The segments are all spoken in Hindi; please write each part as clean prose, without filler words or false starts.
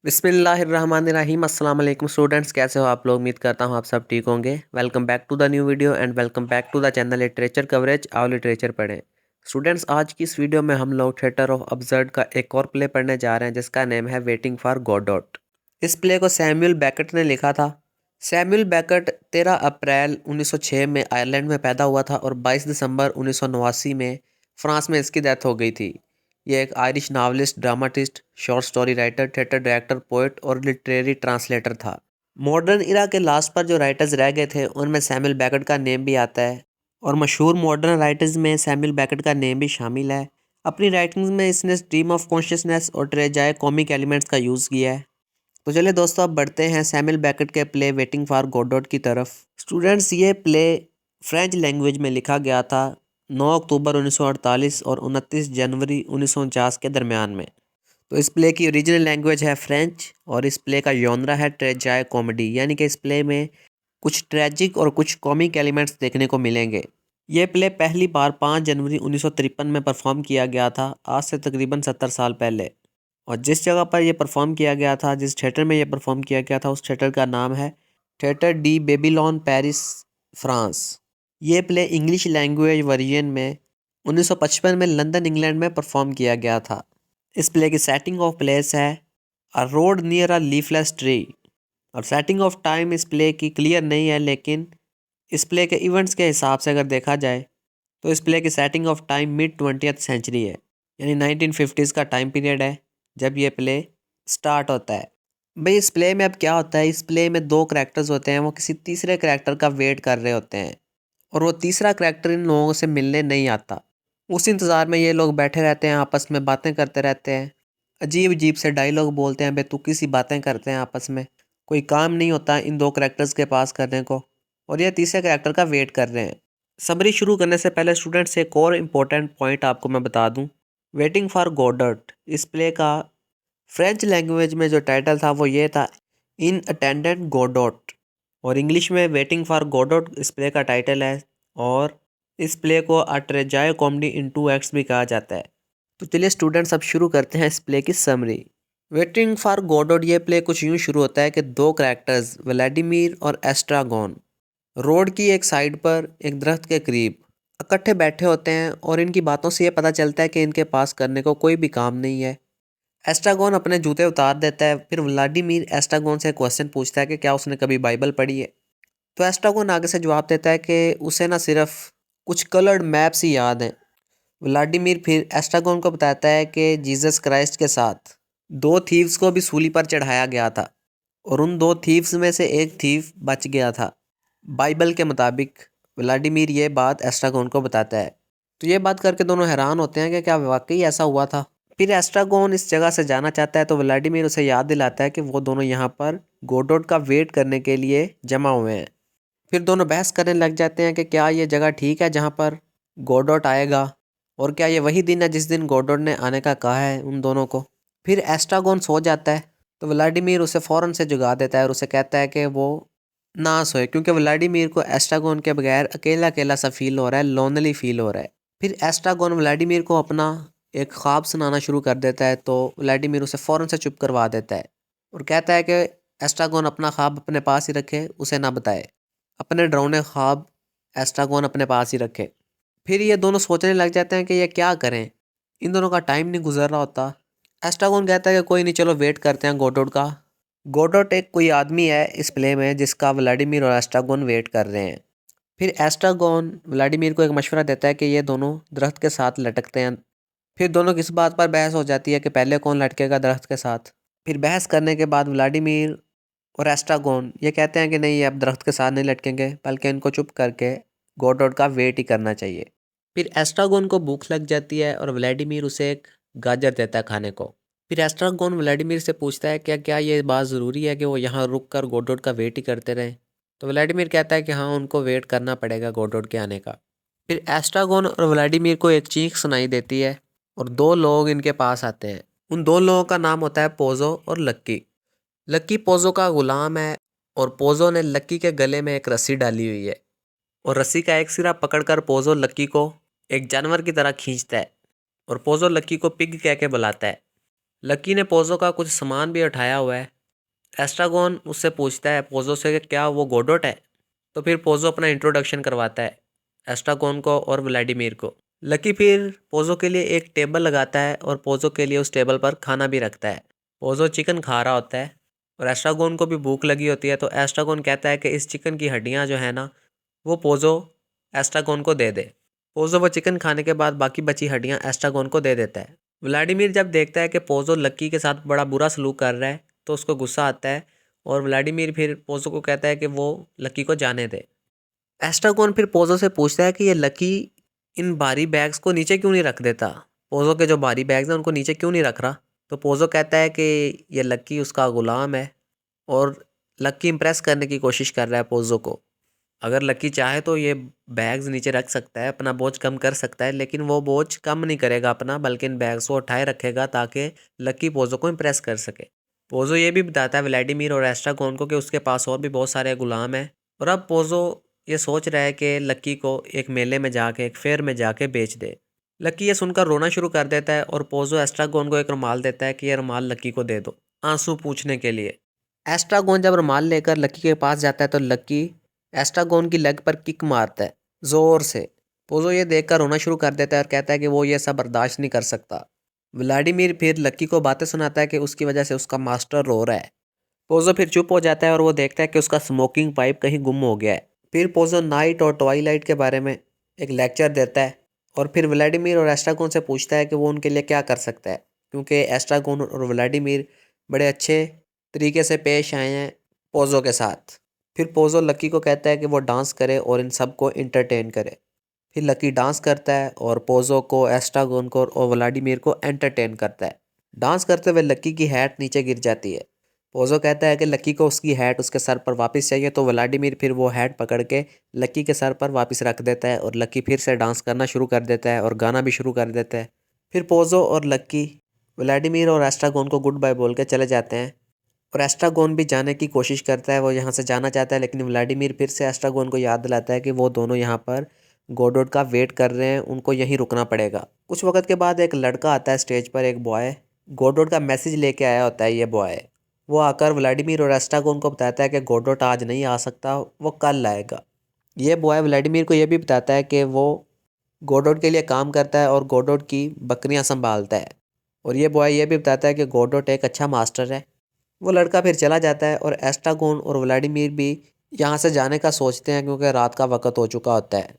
बिस्मिल्लाहिर्रहमानिर्रहीम अस्सलाम वालेकुम स्टूडेंट्स, कैसे हो आप लोग। उम्मीद करता हूँ आप सब ठीक होंगे। Welcome back to the new video and welcome back to the channel literature coverage. आओ लिटरेचर पढ़ें। स्टूडेंट्स, आज की इस वीडियो में हम लोग थिएटर ऑफ अब्सर्ड का एक और प्ले पढ़ने जा रहे हैं जिसका नेम है वेटिंग फॉर गॉडोट। इस प्ले को सैमुअल बेकेट ने लिखा था। सैमुअल बेकेट 13 अप्रैल 1906 में आयरलैंड में पैदा हुआ था और 22 दिसंबर 1989 में फ्रांस में इसकी डेथ हो गई थी। ये एक Irish novelist, dramatist, short story writer, theatre director, poet और लिटरेरी ट्रांसलेटर था। मॉडर्न इरा के लास्ट पर जो राइटर्स रह गए थे उनमें सैमुअल बेकेट का नेम भी आता है और मशहूर मॉडर्न राइटर्स में सैमुअल बेकेट का नेम भी शामिल है। अपनी राइटिंग्स में इसने स्ट्रीम ऑफ कॉन्शियसनेस और ट्रेजाई कॉमिक एलिमेंट्स का यूज़ किया है। तो चलिए दोस्तों, अब बढ़ते हैं सैमुअल बेकेट के प्ले वेटिंग फॉर गॉडोट की तरफ। स्टूडेंट्स, ये प्ले फ्रेंच लैंग्वेज में लिखा गया था 9 अक्टूबर 1948 और 29 जनवरी 1949 के दरमियान में। तो इस प्ले की ओरिजिनल लैंग्वेज है फ्रेंच और इस प्ले का जॉनरा है ट्रेजाई कॉमेडी, यानी कि इस प्ले में कुछ ट्रेजिक और कुछ कॉमिक एलिमेंट्स देखने को मिलेंगे। ये प्ले पहली बार 5 जनवरी 1953 में परफॉर्म किया गया था, आज से तकरीबन 70 साल पहले। और जिस जगह पर यह परफॉर्म किया गया था, जिस थिएटर में यह परफॉर्म किया गया था, उस थिएटर का नाम है theatre D Babylon, Paris, France. ये प्ले इंग्लिश लैंग्वेज वर्जन में 1955 में लंदन, इंग्लैंड में परफॉर्म किया गया था। इस प्ले की सेटिंग ऑफ प्लेस है a road near a leafless tree. और सेटिंग ऑफ टाइम इस प्ले की क्लियर नहीं है, लेकिन इस प्ले के इवेंट्स के हिसाब से अगर देखा जाए तो इस प्ले की setting of time mid 20th century है, यानी 1950s का टाइम पीरियड है जब ये प्ले स्टार्ट होता है। भाई, इस प्ले में अब क्या होता है, इस प्ले में दो करैक्टर्स होते हैं, वो किसी तीसरे करैक्टर का वेट कर रहे होते हैं और वो तीसरा करैक्टर इन लोगों से मिलने नहीं आता। उस इंतज़ार में ये लोग बैठे रहते हैं, आपस में बातें करते रहते हैं, अजीब अजीब से डायलॉग बोलते हैं, बेतुकी सी बातें करते हैं आपस में। कोई काम नहीं होता इन दो करैक्टर्स के पास करने को और ये तीसरे करैक्टर का वेट कर रहे हैं। समरी शुरू करने से पहले स्टूडेंट्स एक और इम्पोर्टेंट पॉइंट आपको मैं बता दूं। वेटिंग फॉर गॉडोट इस प्ले का फ्रेंच लैंग्वेज में जो टाइटल था वो ये था इन अटेंडेंट गॉडोट, और इंग्लिश में वेटिंग फॉर गॉडोट इस प्ले का टाइटल है। और इस प्ले को अ ट्रेजाई कॉमेडी इन 2 एक्ट्स भी कहा जाता है। तो चलिए स्टूडेंट्स, अब शुरू करते हैं इस प्ले की समरी। वेटिंग फॉर गॉडोट ये प्ले कुछ यूँ शुरू होता है कि दो करैक्टर्स व्लादिमीर और एस्ट्रागोन रोड की एक साइड पर एक दरख्त के करीब इकट्ठे बैठे होते हैं और इनकी बातों से ये पता चलता है कि इनके पास करने को कोई भी काम नहीं है। एस्ट्रागोन अपने जूते उतार देता है। फिर व्लादिमीर एस्ट्रागोन से क्वेश्चन पूछता है कि क्या उसने कभी बाइबल पढ़ी है। तो एस्ट्रागोन आगे से जवाब देता है कि उसे ना सिर्फ कुछ कलर्ड मैप्स ही याद हैं। व्लादिमीर फिर एस्ट्रागोन को बताता है कि जीसस क्राइस्ट के साथ दो थीव्स को भी सूली पर चढ़ाया गया था और उन दो थीव्स में से एक थीव बच गया था बाइबल के मुताबिक। व्लादिमीर ये बात एस्ट्रागोन को बताता है। तो ये बात करके दोनों हैरान होते हैं कि क्या वाकई ऐसा हुआ था। फिर एस्ट्रागोन इस जगह से जाना चाहता है तो व्लादिमीर उसे याद दिलाता है कि वो दोनों यहाँ पर गॉडोट का वेट करने के लिए जमा हुए हैं। फिर दोनों बहस करने लग जाते हैं कि क्या ये जगह ठीक है जहाँ पर गॉडोट आएगा और क्या ये वही दिन है जिस दिन गॉडोट ने आने का कहा है उन दोनों को। फिर एस्ट्रागोन सो जाता है तो व्लादिमीर उसे फ़ौरन से जगा देता है और उसे कहता है कि वो ना सोए, क्योंकि व्लादिमीर को एस्ट्रागोन के बगैर अकेला अकेला सा फील हो रहा है, लोनली फील हो रहा है। फिर एस्ट्रागोन व्लादिमीर को अपना एक ख्वाब सुनाना शुरू कर देता है तो व्लादिमीर उसे फ़ौरन से चुप करवा देता है और कहता है कि एस्ट्रागोन अपना ख्वाब अपने पास ही रखे, उसे ना बताए। अपने डरावने ख्वाब एस्ट्रागोन अपने पास ही रखे। फिर ये दोनों सोचने लग जाते हैं कि ये क्या करें। इन दोनों का टाइम नहीं गुजर रहा होता। एस्ट्रागोन कहता है कि कोई नहीं, चलो वेट करते हैं गॉडोट का। गॉडोट एक कोई आदमी है इस प्ले में जिसका व्लादिमीर और एस्ट्रागोन वेट कर रहे हैं। फिर एस्ट्रागोन व्लादिमीर को एक मशवरा देता है कि ये दोनों दरख्त के साथ लटकते हैं। फिर दोनों किस बात पर बहस हो जाती है कि पहले कौन लटकेगा दरख्त के साथ। फिर बहस करने के बाद व्लादिमीर और एस्ट्रागोन ये कहते हैं कि नहीं, ये अब दरख्त के साथ नहीं लटकेंगे, बल्कि इनको चुप करके गॉडोट का वेट ही करना चाहिए। फिर एस्ट्रागोन को भूख लग जाती है और व्लादिमीर उसे एक गाजर देता है खाने को। फिर एस्ट्रागोन व्लादिमीर से पूछता है क्या क्या ये बात ज़रूरी है कि वो यहाँ रुक कर गॉडोट का वेट ही करते रहें। तो व्लादिमीर कहता है कि हाँ, उनको वेट करना पड़ेगा गॉडोट के आने का। फिर एस्ट्रागोन और व्लादिमीर को एक चीख सुनाई देती है और दो लोग इनके पास आते हैं। उन दो लोगों का नाम होता है पोजो और लक्की। लक्की पोजो का गुलाम है और पोजो ने लक्की के गले में एक रस्सी डाली हुई है और रस्सी का एक सिरा पकड़कर पोजो लक्की को एक जानवर की तरह खींचता है और पोजो लक्की को पिग कह के बुलाता है। लकी ने पोजो का कुछ सामान भी उठाया हुआ है। एस्ट्रागोन उससे पूछता है पोजो से कि क्या वो गोडोट है। तो फिर पोजो अपना इंट्रोडक्शन करवाता है एस्ट्रागोन को और व्लादिमीर को। लकी फिर पोजो के लिए एक टेबल लगाता है और पोजो के लिए उस टेबल पर खाना भी रखता है। पोजो चिकन खा रहा होता है और एस्ट्रागोन को भी भूख लगी होती है। तो एस्ट्रागोन कहता है कि इस चिकन की हड्डियां जो है ना, वो पोजो एस्ट्रागोन को दे दे। पोजो वो चिकन खाने के बाद बाकी बची हड्डियां एस्ट्रागोन को दे देता है। व्लादिमीर जब देखता है कि पोजो लक्की के साथ बड़ा बुरा सलूक कर रहा है तो उसको गुस्सा आता है और व्लादिमीर फिर पोजो को कहता है कि वो लक्की को जाने दे। एस्ट्रागोन फिर पोजो से पूछता है कि ये लकी इन भारी बैग्स को नीचे क्यों नहीं रख देता, पोजो के जो भारी बैग्स हैं उनको नीचे क्यों नहीं रख रहा। तो पोजो कहता है कि ये लक्की उसका गुलाम है और लक्की इम्प्रेस करने की कोशिश कर रहा है पोजो को। अगर लकी चाहे तो ये बैग्स नीचे रख सकता है, अपना बोझ कम कर सकता है, लेकिन वो बोझ कम नहीं करेगा अपना, बल्कि इन बैग्स को उठाए रखेगा ताकि लकी पोजो को इम्प्रेस कर सके। पोजो ये भी बताता है व्लादिमीर और एस्ट्रागोन को कि उसके पास और भी बहुत सारे गुलाम हैं। और अब पोजो ये सोच रहा है कि लकी को एक मेले में जाके, एक फेयर में जाके बेच दे। लकी ये सुनकर रोना शुरू कर देता है और पोजो एस्ट्रागोन को एक रुमाल देता है कि ये रुमाल लकी को दे दो आंसू पूछने के लिए। एस्ट्रागोन जब रुमाल लेकर लकी के पास जाता है तो लकी एस्ट्रागोन की लेग पर किक मारता है जोर से। पोजो ये देखकर रोना शुरू कर देता है और कहता है कि वो ये सब बर्दाश्त नहीं कर सकता। व्लादिमीर फिर लकी को बातें सुनाता है कि उसकी वजह से उसका मास्टर रो रहा है। पोजो फिर चुप हो जाता है और वो देखता है कि उसका स्मोकिंग पाइप कहीं गुम हो गया है। फिर पोजो नाइट और ट्वाइलाइट के बारे में एक लेक्चर देता है और फिर व्लादिमीर और एस्ट्रागोन से पूछता है कि वो उनके लिए क्या कर सकता है, क्योंकि एस्ट्रागोन और व्लादिमीर बड़े अच्छे तरीके से पेश आए हैं पोजो के साथ। फिर पोजो लकी को कहता है कि वो डांस करे और इन सब को इंटरटेन करे। फिर लकी डांस करता है और पोजो को, एस्ट्रागोन को और व्लादिमीर को एंटरटेन करता है। डांस करते हुए लकी की हैट नीचे गिर जाती है। पोजो कहता है कि लकी को उसकी हैट उसके सर पर वापस चाहिए, तो व्लादिमीर फिर वो हैट पकड़ के लकी के सर पर वापस रख देता है और लकी फिर से डांस करना शुरू कर देता है और गाना भी शुरू कर देता है। फिर पोजो और लकी व्लादिमीर और एस्ट्रागोन को गुड बाय बोल के चले जाते हैं और एस्ट्रागोन भी जाने की कोशिश करता है, वो यहाँ से जाना चाहता है, लेकिन व्लादिमीर फिर से एस्ट्रागोन को याद दिलाता है कि वो दोनों यहाँ पर गोडोट का वेट कर रहे हैं, उनको यहीं रुकना पड़ेगा। कुछ वक्त के बाद एक लड़का आता है स्टेज पर, एक बॉय। गोडोट का मैसेज लेके आया होता है ये बॉय। वो आकर व्लादिमीर और एस्ट्रागोन को बताता है कि गोडोट आज नहीं आ सकता, वो कल आएगा। ये बॉय व्लादिमीर को ये भी बताता है कि वो गोडोट के लिए काम करता है और गोडोट की बकरियां संभालता है। और ये बॉय ये भी बताता है कि गोडोट एक अच्छा मास्टर है। वो लड़का फिर चला जाता है और एस्ट्रागोन और व्लादिमीर भी यहाँ से जाने का सोचते हैं, क्योंकि रात का वक्त हो चुका होता है।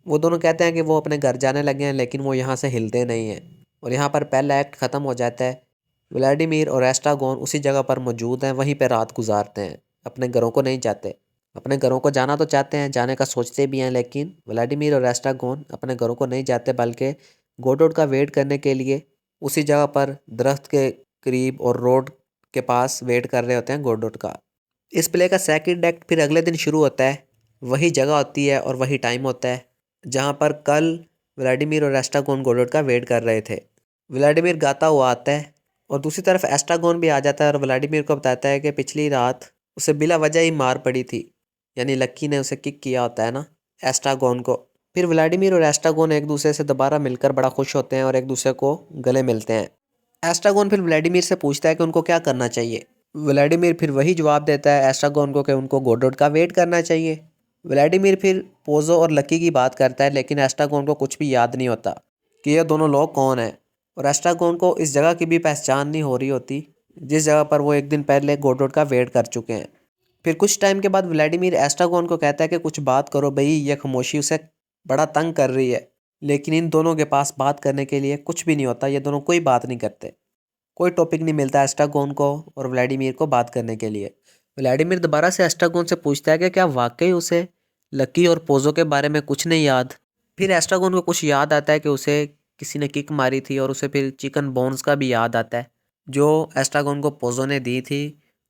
वो दोनों कहते हैं कि वो अपने घर जाने लगे हैं, लेकिन वो यहाँ से हिलते नहीं हैं। और यहाँ पर पहला एक्ट ख़त्म हो जाता है। व्लादिमीर और एस्ट्रागोन उसी जगह पर मौजूद हैं, वहीं पर रात गुजारते हैं, अपने घरों को नहीं जाते। अपने घरों को जाना तो चाहते हैं, जाने का सोचते भी हैं, लेकिन व्लादिमीर और एस्ट्रागोन अपने घरों को नहीं जाते, बल्कि गोडोट का वेट करने के लिए उसी जगह पर दरख्त के करीब और रोड के पास वेट कर रहे होते हैं गोडोट का। इस प्ले का सेकंड एक्ट फिर अगले दिन शुरू होता है। वही जगह होती है और वही टाइम होता है जहाँ पर कल व्लादिमीर और एस्ट्रागोन गोडोट का वेट कर रहे थे। व्लादिमीर गाता हुआ आता है और दूसरी तरफ एस्ट्रागोन भी आ जाता है और व्लादिमीर को बताता है कि पिछली रात उसे बिला वजह ही मार पड़ी थी, यानी लक्की ने उसे किक किया होता है ना एस्ट्रागोन को। फिर व्लादिमीर और एस्ट्रागोन एक दूसरे से दोबारा मिलकर बड़ा खुश होते हैं और एक दूसरे को गले मिलते हैं। एस्ट्रागोन फिर व्लादिमीर से पूछता है कि उनको क्या करना चाहिए। व्लादिमीर फिर वही जवाब देता है एस्ट्रागोन को कि उनको गोडोट का वेट करना चाहिए। व्लादिमीर फिर पोजो और लकी की बात करता है, लेकिन एस्ट्रागोन को कुछ भी याद नहीं होता कि ये दोनों लोग कौन हैं। और एस्ट्रागोन को इस जगह की भी पहचान नहीं हो रही होती जिस जगह पर वो एक दिन पहले गोडोट का वेट कर चुके हैं। फिर कुछ टाइम के बाद व्लादिमीर एस्ट्रागोन को कहता है कि कुछ बात करो भाई, ये खामोशी उसे बड़ा तंग कर रही है। लेकिन इन दोनों के पास बात करने के लिए कुछ भी नहीं होता, ये दोनों कोई बात नहीं करते, कोई टॉपिक नहीं मिलता एस्ट्रागोन को और व्लादिमीर को बात करने के लिए। व्लादिमीर दोबारा से एस्ट्रागोन से पूछता है कि क्या वाकई उसे लकी और पोजो के बारे में कुछ नहीं याद। फिर एस्ट्रागोन को कुछ याद आता है कि उसे किसी ने किक मारी थी और उसे फिर चिकन बोन्स का भी याद आता है जो एस्ट्रागोन को पोजो ने दी थी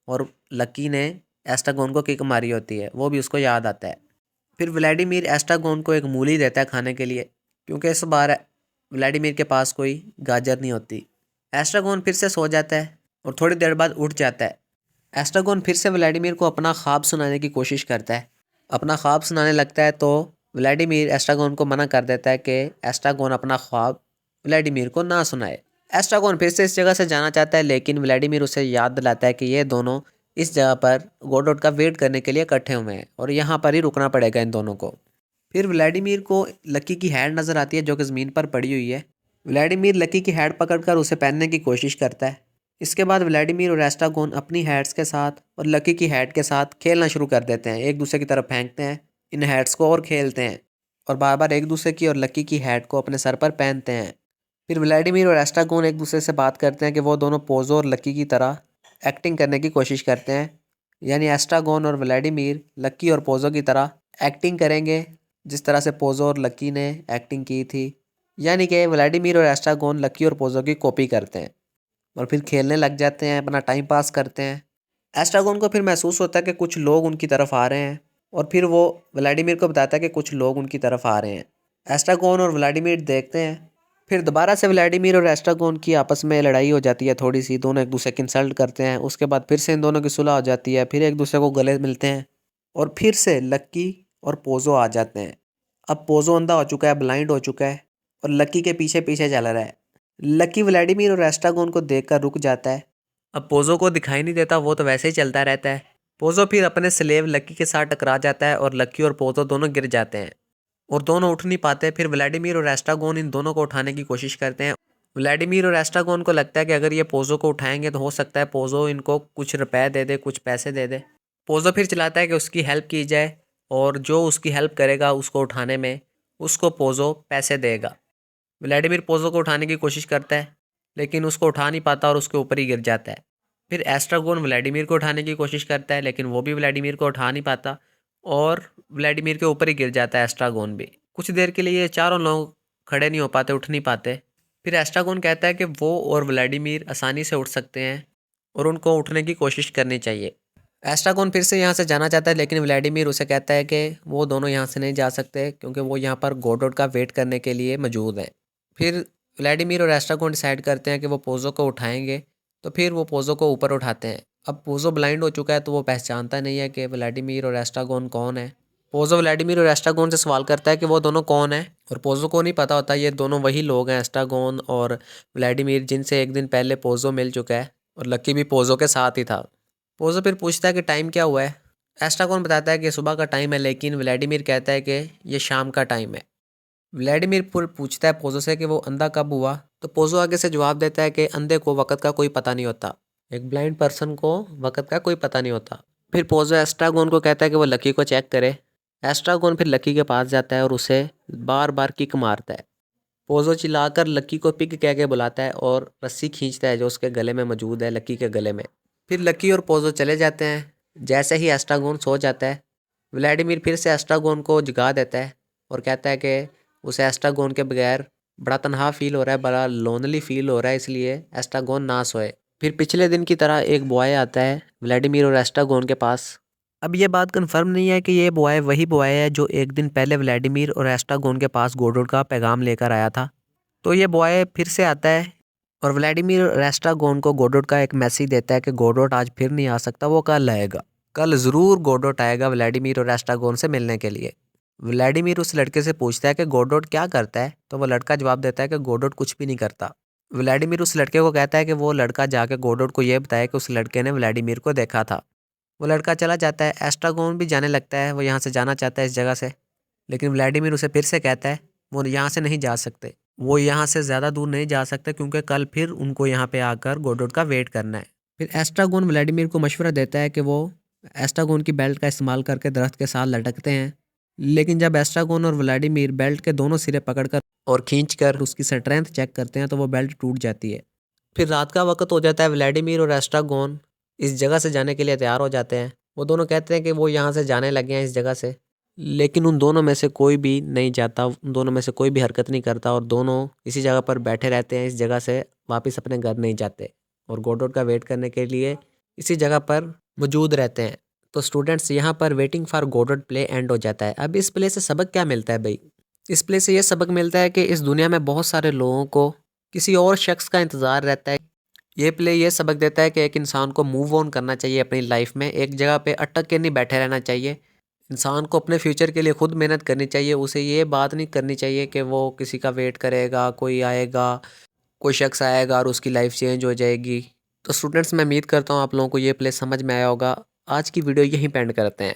और लकी ने एस्ट्रागोन को किक मारी होती है, वो भी उसको याद आता है। फिर व्लादिमीर एस्ट्रागोन को एक मूली देता है खाने के लिए, क्योंकि इस बार व्लादिमीर के पास कोई गाजर नहीं होती। एस्ट्रागोन फिर से सो जाता है और थोड़ी देर बाद उठ जाता है। एस्ट्रागोन फिर से व्लादिमीर को अपना ख्वाब सुनाने की कोशिश करता है। अपना ख्वाब सुनाने लगता है तो व्लादिमीर एस्ट्रागोन को मना कर देता है कि एस्ट्रागोन अपना ख्वाब व्लादिमीर को ना सुनाए। एस्ट्रागोन फिर से इस जगह से जाना चाहता है, लेकिन व्लादिमीर उसे याद दिलाता है कि ये दोनों इस जगह पर गोडोट का वेट करने के लिए इकट्ठे हुए हैं और यहाँ पर ही रुकना पड़ेगा इन दोनों को। फिर व्लादिमीर को लकी की हैट नज़र आती है जो कि ज़मीन पर पड़ी हुई है। व्लादिमीर लकी की हैट पकड़कर उसे पहनने की कोशिश करता है। इसके बाद व्लादिमीर और एस्ट्रागोन अपनी हैट्स के साथ और लकी की हैट के साथ खेलना शुरू कर देते हैं, एक दूसरे की तरफ फेंकते हैं इन हैट्स को और खेलते हैं और बार बार एक दूसरे की और लकी की हैट को अपने सर पर पहनते हैं। फिर व्लादिमीर और एस्ट्रागोन एक दूसरे से बात करते हैं कि वो दोनों पोजो और लकी की तरह एक्टिंग करने की कोशिश करते हैं, यानी एस्ट्रागोन और व्लादिमीर लकी और पोजो की तरह एक्टिंग करेंगे जिस तरह से पोजो और लकी ने एक्टिंग की थी। यानी कि व्लादिमीर और एस्ट्रागोन लकी और पोजो की कॉपी करते हैं और फिर खेलने लग जाते हैं, अपना टाइम पास करते हैं। एस्ट्रागोन को फिर महसूस होता है कि कुछ लोग उनकी तरफ आ रहे हैं और फिर वो व्लादिमीर को बताता है कि कुछ लोग उनकी तरफ आ रहे हैं। एस्ट्रागोन और व्लादिमीर देखते हैं। फिर दोबारा से व्लादिमीर और एस्ट्रागोन की आपस में लड़ाई हो जाती है थोड़ी सी, दोनों एक दूसरे की इंसल्ट करते हैं। उसके बाद फिर से इन दोनों की सुलह हो जाती है, फिर एक दूसरे को गले मिलते हैं और फिर से लकी और पोजो आ जाते हैं। अब पोजो अंधा हो चुका है, ब्लाइंड हो चुका है और लकी के पीछे पीछे चल रहा है। लकी व्लादिमीर और एस्ट्रागोन को देखकर रुक जाता है। अब पोजो को दिखाई नहीं देता, वो तो वैसे ही चलता रहता है। पोजो फिर अपने स्लेव लकी के साथ टकरा जाता है और लकी और पोजो दोनों गिर जाते हैं और दोनों उठ नहीं पाते। फिर व्लादिमीर और एस्ट्रागोन इन दोनों को उठाने की कोशिश करते हैं। व्लादिमीर और एस्ट्रागोन को लगता है कि अगर ये पोजो को उठाएंगे तो हो सकता है पोजो इनको कुछ रुपए दे दे, कुछ पैसे दे दे। पोजो फिर चलाता है कि उसकी हेल्प की जाए और जो उसकी हेल्प करेगा उसको उठाने में उसको पोजो पैसे देगा। व्लादिमीर पोजो को उठाने की कोशिश करता है लेकिन उसको उठा नहीं पाता और उसके ऊपर ही गिर जाता है। फिर एस्ट्रागोन व्लादिमीर को उठाने की कोशिश करता है लेकिन वो भी व्लादिमीर को उठा नहीं पाता और व्लादिमीर के ऊपर ही गिर जाता है एस्ट्रागोन भी। कुछ देर के लिए ये चारों लोग खड़े नहीं हो पाते, उठ नहीं पाते। फिर एस्ट्रागोन कहता है कि वो और व्लादिमीर आसानी से उठ सकते हैं और उनको उठने की कोशिश करनी चाहिए। एस्ट्रागोन फिर से यहाँ से जाना चाहता है लेकिन व्लादिमीर उसे कहता है कि वो दोनों यहाँ से नहीं जा सकते क्योंकि वो यहाँ पर गोडोट का वेट करने के लिए मौजूद है। फिर व्लादिमीर और एस्ट्रागोन डिसाइड करते हैं कि वो पोजो को उठाएंगे, तो फिर वो पोजो को ऊपर उठाते हैं। अब पोजो ब्लाइंड हो चुका है तो वो पहचानता नहीं है कि व्लादिमीर और एस्ट्रागोन कौन है। पोजो व्लादिमीर और एस्ट्रागोन से सवाल करता है कि वो दोनों कौन है और पोजो को नहीं पता होता ये दोनों वही लोग हैं, एस्ट्रागोन और व्लादिमीर, जिनसे एक दिन पहले पोजो मिल चुका है और लकी भी पोजो के साथ ही था। पोजो फिर पूछता है कि टाइम क्या हुआ है। एस्ट्रागोन बताता है कि सुबह का टाइम है लेकिन व्लादिमीर कहता है कि ये शाम का टाइम है। व्लादिमीर पूछता है पोजो से कि वो अंधा कब हुआ, तो पोजो आगे से जवाब देता है कि अंधे को वक्त का कोई पता नहीं होता, एक ब्लाइंड पर्सन को वक्त का कोई पता नहीं होता। फिर पोजो एस्ट्रागोन को कहता है कि वो लकी को चेक करे। एस्ट्रागोन फिर लकी के पास जाता है और उसे बार बार किक मारता है। पोजो चिल्लाकर लकी को पिग कह के बुलाता है और रस्सी खींचता है जो उसके गले में मौजूद है, लकी के गले में। फिर लकी और पोजो चले जाते हैं। जैसे ही एस्ट्रागोन सो जाता है, व्लादिमीर फिर से एस्ट्रागोन को जगा देता है और कहता है कि उसे एस्ट्रागोन के बगैर बड़ा तनहा फील हो रहा है, बड़ा लोनली फील हो रहा है, इसलिए एस्ट्रागोन ना सोए। फिर पिछले दिन की तरह एक बॉय आता है व्लादिमीर और एस्ट्रागोन के पास। अब ये बात कंफर्म नहीं है कि ये बॉय वही बॉय है जो एक दिन पहले व्लादिमीर और एस्ट्रागोन के पास गोडोट का पैगाम लेकर आया था। तो ये बॉय फिर से आता है और व्लादिमीर और एस्ट्रागोन को गोडोट का एक मैसेज देता है कि गोडोट आज फिर नहीं आ सकता, वो कल आएगा, कल ज़रूर गोडोट आएगा व्लादिमीर और एस्ट्रागोन से मिलने के लिए। व्लादिमीर उस लड़के से पूछता है कि गोडोट क्या करता है, तो वो लड़का जवाब देता है कि गोडोट कुछ भी नहीं करता। व्लादिमीर उस लड़के को कहता है कि वो लड़का जाके गोडोट को ये बताए कि उस लड़के ने व्लादिमीर को देखा था। वो लड़का चला जाता है। एस्ट्रागोन भी जाने लगता है, वो यहाँ से जाना चाहता है इस जगह से, लेकिन व्लादिमीर उसे फिर से कहता है वो यहाँ से नहीं जा सकते, वो यहाँ से ज़्यादा दूर नहीं जा सकते क्योंकि कल फिर उनको यहाँ पे आकर गोडोट का वेट करना है। फिर एस्ट्रागोन व्लादिमीर को मशवरा देता है कि वो एस्ट्रागोन की बेल्ट का इस्तेमाल करके दरख्त के साथ लटकते हैं, लेकिन जब एस्ट्रागोन और व्लादिमीर बेल्ट के दोनों सिरे पकड़कर और खींचकर उसकी स्ट्रेंथ चेक करते हैं तो वो बेल्ट टूट जाती है। फिर रात का वक्त हो जाता है। व्लादिमीर और एस्ट्रागोन इस जगह से जाने के लिए तैयार हो जाते हैं। वो दोनों कहते हैं कि वो यहाँ से जाने लगे हैं इस जगह से, लेकिन उन दोनों में से कोई भी नहीं जाता, उन दोनों में से कोई भी हरकत नहीं करता और दोनों इसी जगह पर बैठे रहते हैं, इस जगह से वापस अपने घर नहीं जाते और गोडोट का वेट करने के लिए इसी जगह पर मौजूद रहते हैं। तो स्टूडेंट्स, यहाँ पर waiting for Godot play and हो जाता है। अब इस प्ले से सबक क्या मिलता है भाई? इस प्ले से ये सबक मिलता है कि इस दुनिया में बहुत सारे लोगों को किसी और शख्स का इंतज़ार रहता है। ये प्ले ये सबक देता है कि एक इंसान को मूव ऑन करना चाहिए अपनी लाइफ में, एक जगह पे अटक के नहीं बैठे रहना चाहिए। इंसान को अपने फ्यूचर के लिए खुद मेहनत करनी चाहिए। उसे ये बात नहीं करनी चाहिए कि वो किसी का वेट करेगा, कोई आएगा कोई शख्स आएगा और उसकी लाइफ चेंज हो जाएगी। तो स्टूडेंट्स मैं उम्मीद करता हूँ आप लोगों को ये प्ले समझ में आया होगा। आज की वीडियो यहीं पे एंड करते हैं।